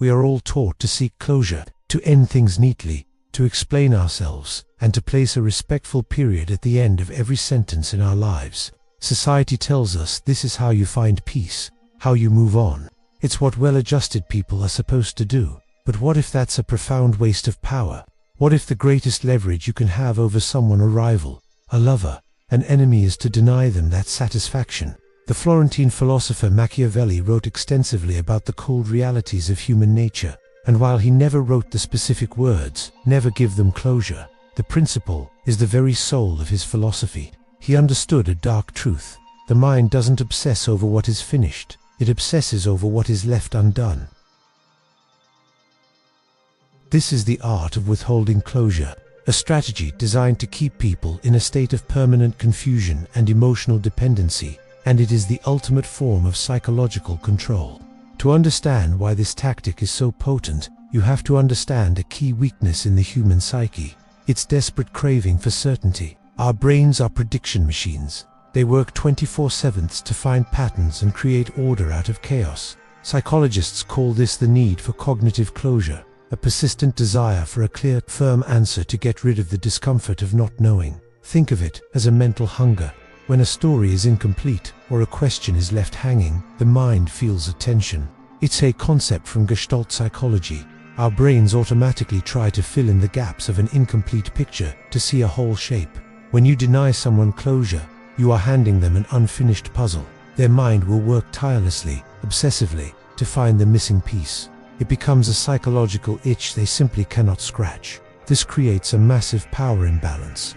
We are all taught to seek closure, to end things neatly, to explain ourselves, and to place a respectful period at the end of every sentence in our lives. Society tells us this is how you find peace, how you move on. It's what well-adjusted people are supposed to do. But what if that's a profound waste of power? What if the greatest leverage you can have over someone, a rival, a lover, an enemy, is to deny them that satisfaction? The Florentine philosopher Machiavelli wrote extensively about the cold realities of human nature, and while he never wrote the specific words, "never give them closure," the principle is the very soul of his philosophy. He understood a dark truth. The mind doesn't obsess over what is finished, it obsesses over what is left undone. This is the art of withholding closure, a strategy designed to keep people in a state of permanent confusion and emotional dependency, and it is the ultimate form of psychological control. To understand why this tactic is so potent, you have to understand a key weakness in the human psyche: its desperate craving for certainty. Our brains are prediction machines. They work 24/7 to find patterns and create order out of chaos. Psychologists call this the need for cognitive closure, a persistent desire for a clear, firm answer to get rid of the discomfort of not knowing. Think of it as a mental hunger. When a story is incomplete or a question is left hanging, the mind feels a tension. It's a concept from Gestalt psychology. Our brains automatically try to fill in the gaps of an incomplete picture to see a whole shape. When you deny someone closure, you are handing them an unfinished puzzle. Their mind will work tirelessly, obsessively, to find the missing piece. It becomes a psychological itch they simply cannot scratch. This creates a massive power imbalance.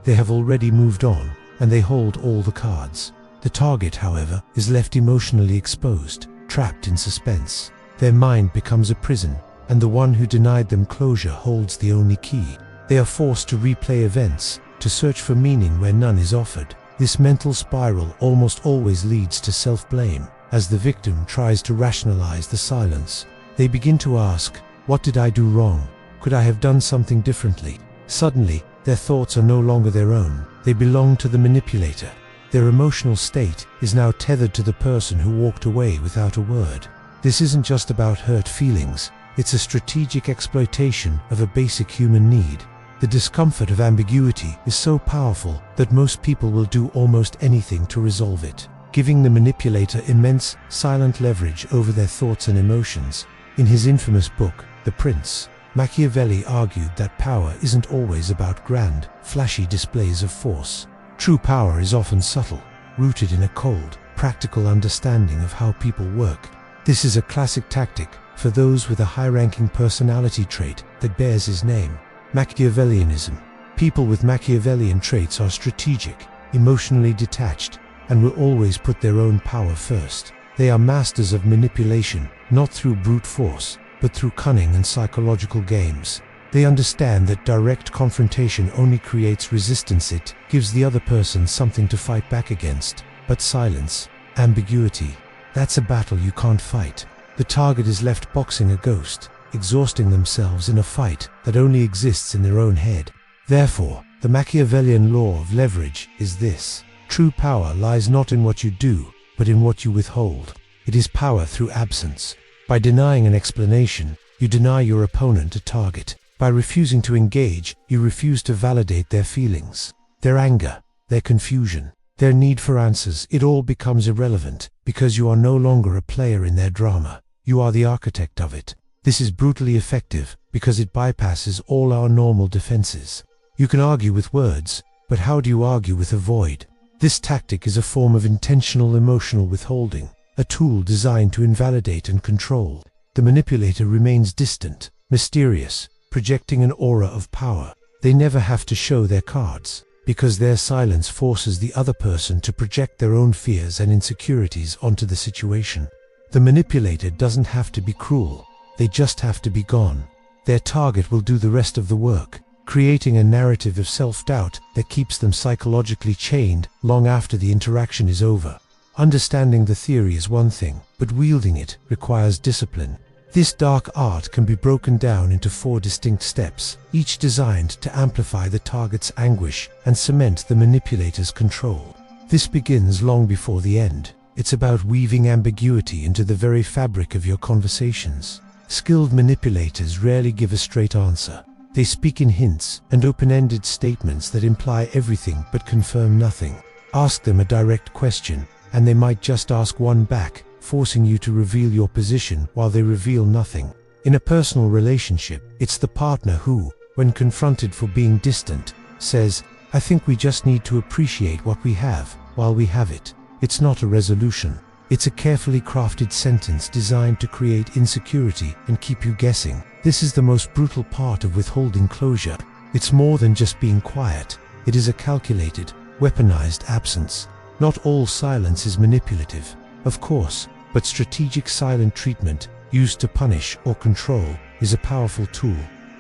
They have already moved on, and they hold all the cards. The target, however, is left emotionally exposed, trapped in suspense. Their mind becomes a prison, and the one who denied them closure holds the only key. They are forced to replay events, to search for meaning where none is offered. This mental spiral almost always leads to self-blame. As the victim tries to rationalize the silence, they begin to ask, "What did I do wrong? Could I have done something differently?" Suddenly, their thoughts are no longer their own. They belong to the manipulator. Their emotional state is now tethered to the person who walked away without a word. This isn't just about hurt feelings. It's a strategic exploitation of a basic human need. The discomfort of ambiguity is so powerful that most people will do almost anything to resolve it, giving the manipulator immense, silent leverage over their thoughts and emotions. In his infamous book, The Prince, Machiavelli argued that power isn't always about grand, flashy displays of force. True power is often subtle, rooted in a cold, practical understanding of how people work. This is a classic tactic for those with a high-ranking personality trait that bears his name: Machiavellianism. People with Machiavellian traits are strategic, emotionally detached, and will always put their own power first. They are masters of manipulation, not through brute force, but through cunning and psychological games. They understand that direct confrontation only creates resistance. It gives the other person something to fight back against. But silence, ambiguity, that's a battle you can't fight. The target is left boxing a ghost, exhausting themselves in a fight that only exists in their own head. Therefore, the Machiavellian law of leverage is this: true power lies not in what you do, but in what you withhold. It is power through absence. By denying an explanation, you deny your opponent a target. By refusing to engage, you refuse to validate their feelings, their anger, their confusion, their need for answers. It all becomes irrelevant, because you are no longer a player in their drama. You are the architect of it. This is brutally effective, because it bypasses all our normal defenses. You can argue with words, but how do you argue with a void? This tactic is a form of intentional emotional withholding, a tool designed to invalidate and control. The manipulator remains distant, mysterious, projecting an aura of power. They never have to show their cards, because their silence forces the other person to project their own fears and insecurities onto the situation. The manipulator doesn't have to be cruel, they just have to be gone. Their target will do the rest of the work, creating a narrative of self-doubt that keeps them psychologically chained long after the interaction is over. Understanding the theory is one thing, but wielding it requires discipline. This dark art can be broken down into 4 distinct steps, each designed to amplify the target's anguish and cement the manipulator's control. This begins long before the end. It's about weaving ambiguity into the very fabric of your conversations. Skilled manipulators rarely give a straight answer. They speak in hints and open-ended statements that imply everything but confirm nothing. Ask them a direct question, and they might just ask one back, forcing you to reveal your position while they reveal nothing. In a personal relationship, it's the partner who, when confronted for being distant, says, "I think we just need to appreciate what we have while we have it." It's not a resolution. It's a carefully crafted sentence designed to create insecurity and keep you guessing. This is the most brutal part of withholding closure. It's more than just being quiet. It is a calculated, weaponized absence. Not all silence is manipulative, of course, but strategic silent treatment, used to punish or control, is a powerful tool.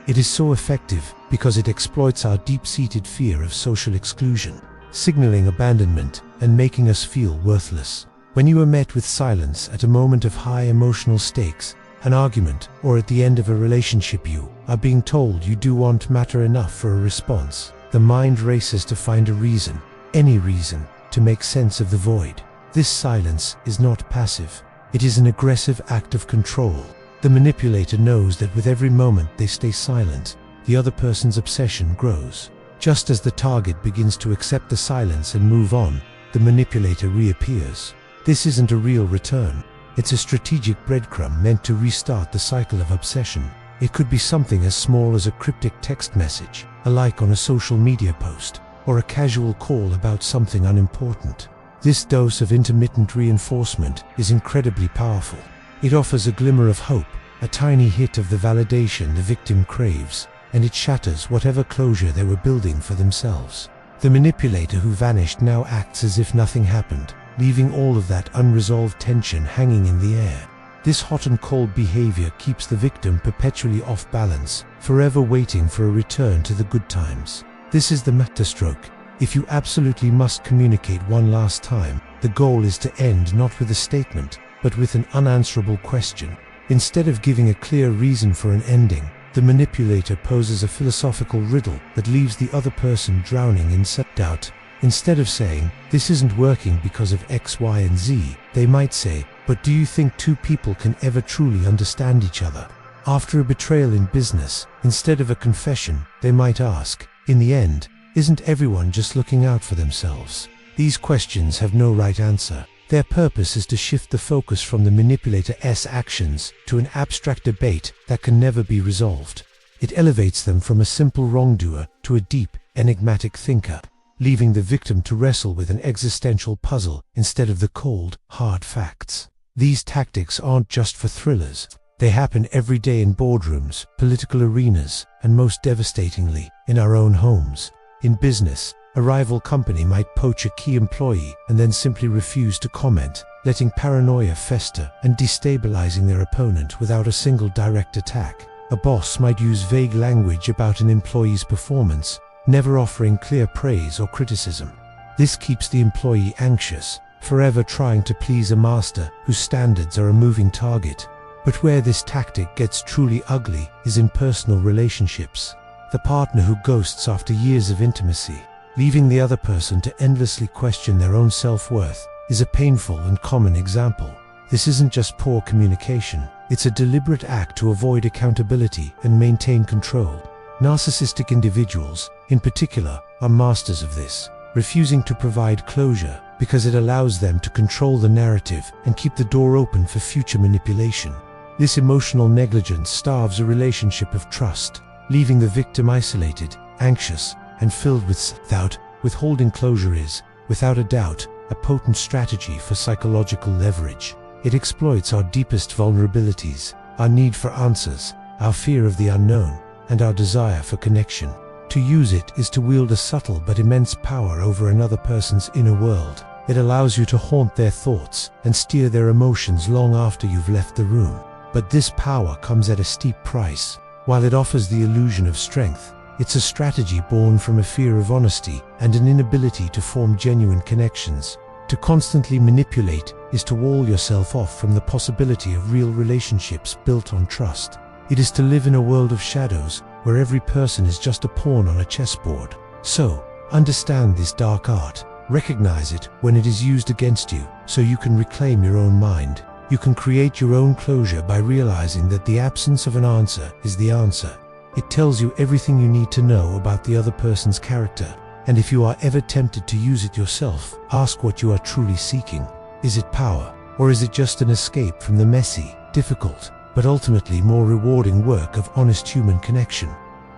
It is so effective because it exploits our deep-seated fear of social exclusion, signaling abandonment and making us feel worthless. When you are met with silence at a moment of high emotional stakes, an argument, or at the end of a relationship, you are being told you do want matter enough for a response. The mind races to find a reason, any reason, to make sense of the void. This silence is not passive. It is an aggressive act of control. The manipulator knows that with every moment they stay silent, the other person's obsession grows. Just as the target begins to accept the silence and move on, the manipulator reappears. This isn't a real return. It's a strategic breadcrumb meant to restart the cycle of obsession. It could be something as small as a cryptic text message, a like on a social media post, or a casual call about something unimportant. This dose of intermittent reinforcement is incredibly powerful. It offers a glimmer of hope, a tiny hit of the validation the victim craves, and it shatters whatever closure they were building for themselves. The manipulator who vanished now acts as if nothing happened, leaving all of that unresolved tension hanging in the air. This hot and cold behavior keeps the victim perpetually off balance, forever waiting for a return to the good times. This is the masterstroke. If you absolutely must communicate one last time, the goal is to end not with a statement, but with an unanswerable question. Instead of giving a clear reason for an ending, the manipulator poses a philosophical riddle that leaves the other person drowning in self-doubt. Instead of saying, "This isn't working because of X, Y, and Z," they might say, "But do you think two people can ever truly understand each other?" After a betrayal in business, instead of a confession, they might ask, "In the end, isn't everyone just looking out for themselves?" These questions have no right answer. Their purpose is to shift the focus from the manipulator's actions to an abstract debate that can never be resolved. It elevates them from a simple wrongdoer to a deep, enigmatic thinker, leaving the victim to wrestle with an existential puzzle instead of the cold, hard facts. These tactics aren't just for thrillers. They happen every day in boardrooms, political arenas, and most devastatingly, in our own homes. In business, a rival company might poach a key employee and then simply refuse to comment, letting paranoia fester and destabilizing their opponent without a single direct attack. A boss might use vague language about an employee's performance, never offering clear praise or criticism. This keeps the employee anxious, forever trying to please a master whose standards are a moving target. But where this tactic gets truly ugly is in personal relationships. The partner who ghosts after years of intimacy, leaving the other person to endlessly question their own self-worth, is a painful and common example. This isn't just poor communication, it's a deliberate act to avoid accountability and maintain control. Narcissistic individuals, in particular, are masters of this, refusing to provide closure because it allows them to control the narrative and keep the door open for future manipulation. This emotional negligence starves a relationship of trust, leaving the victim isolated, anxious, and filled with doubt. Withholding closure is, without a doubt, a potent strategy for psychological leverage. It exploits our deepest vulnerabilities, our need for answers, our fear of the unknown, and our desire for connection. To use it is to wield a subtle but immense power over another person's inner world. It allows you to haunt their thoughts and steer their emotions long after you've left the room. But this power comes at a steep price. While it offers the illusion of strength, it's a strategy born from a fear of honesty and an inability to form genuine connections. To constantly manipulate is to wall yourself off from the possibility of real relationships built on trust. It is to live in a world of shadows where every person is just a pawn on a chessboard. So, understand this dark art, recognize it when it is used against you, so you can reclaim your own mind. You can create your own closure by realizing that the absence of an answer is the answer. It tells you everything you need to know about the other person's character. And if you are ever tempted to use it yourself, ask what you are truly seeking. Is it power, or is it just an escape from the messy, difficult, but ultimately more rewarding work of honest human connection?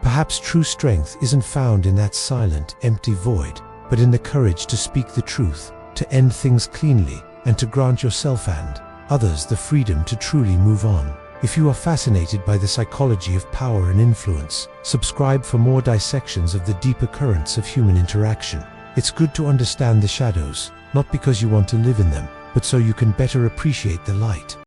Perhaps true strength isn't found in that silent, empty void, but in the courage to speak the truth, to end things cleanly, and to grant yourself and others the freedom to truly move on. If you are fascinated by the psychology of power and influence, subscribe for more dissections of the deeper currents of human interaction. It's good to understand the shadows, not because you want to live in them, but so you can better appreciate the light.